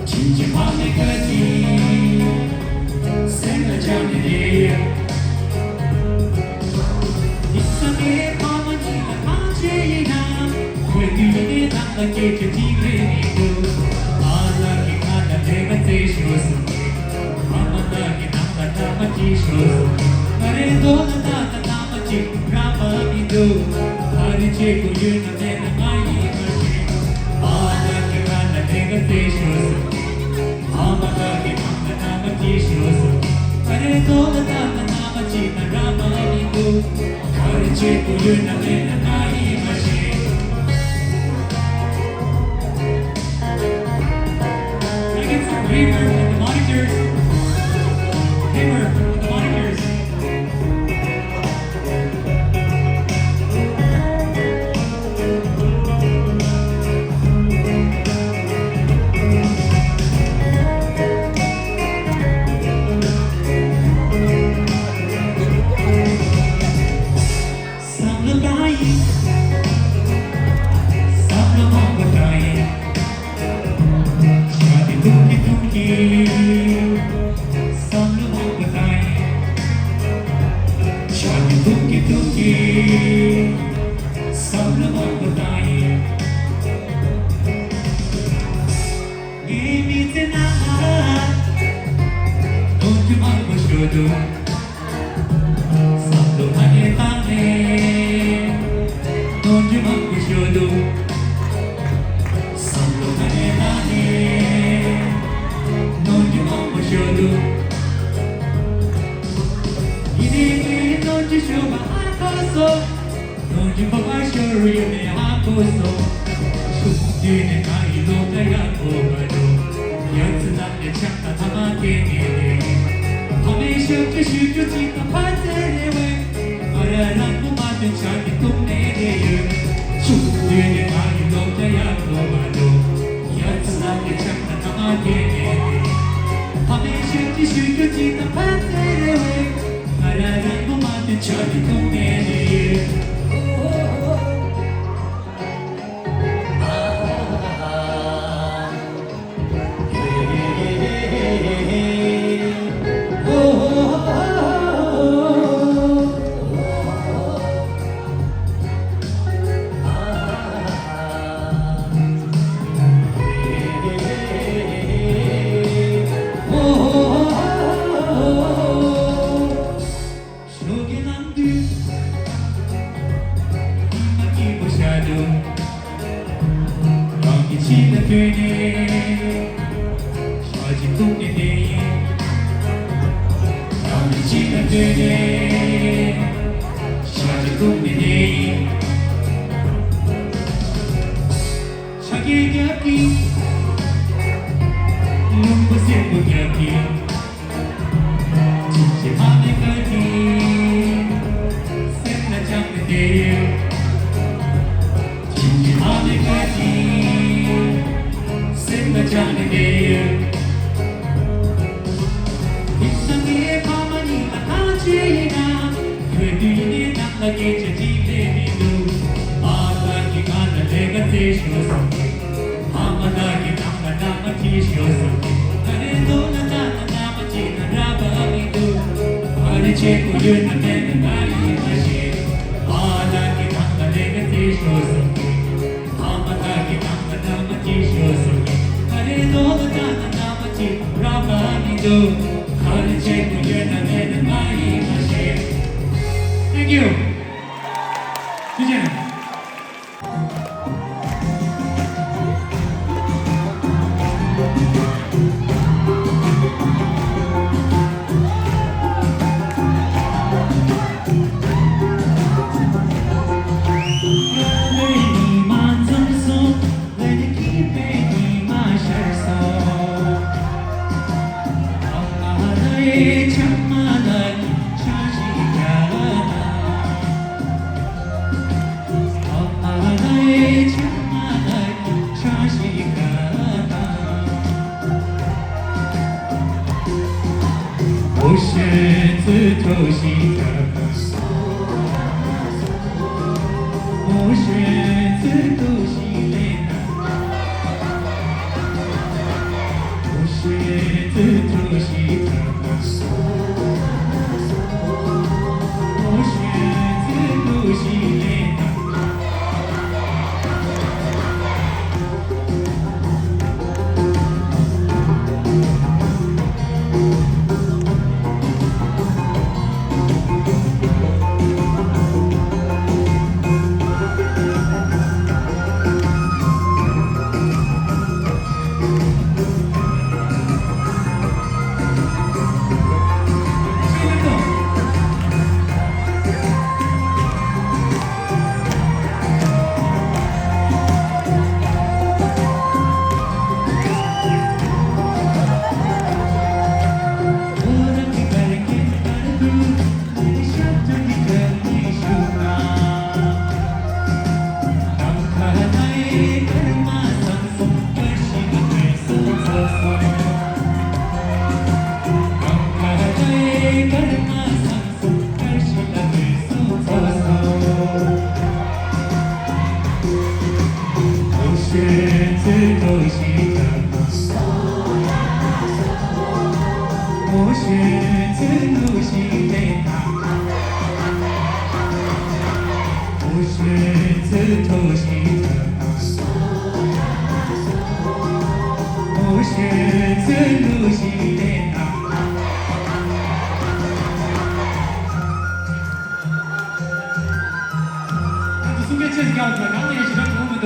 Cinci mame kati 你当了给这几个你都，阿拉给阿拉那个最说是，阿妈那给当了那么几说是，阿人多了那么几，那么你都，阿人结果有那那那一个是，阿拉给阿拉那个最说是，阿妈那给当了那么几说是，阿人多了那么几，那么你都，阿人结果有那那那一个是。Hamer with the monitors. Hamer with the monitors. Some look dying, some look over dying. Some look dying. Shadi tuki tuki. Some look dying. Imi tena. Don't you want to show do? Some look dying. Don't you want to show do? Some look dying. Don't you want to show do? Don't you show my heart so? Don't you put my show real me heart so? Shoot you in the eye, don't I got over. Yet not the chapter Tamaki. Hamisha to shoot you take a part anyway. But I like to match and chat it to me. Shoot you in the eye, don't I got over. Yet not the chapter Tamaki. Hamisha to shoot you take a part anyway. But I like to match and chat it to me. Thank you. 西的，我选择路西的他，我选择路西的，我选择路西的他。送给这几个我们刚也喜欢我们都。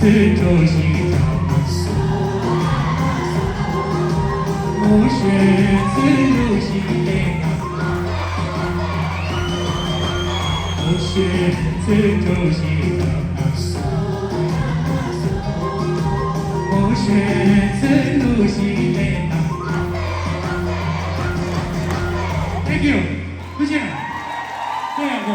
自中心的，我选自入心的，我选自中心的，我选自入心的。Thank you， 不见了，这样子。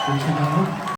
그렇잖아요.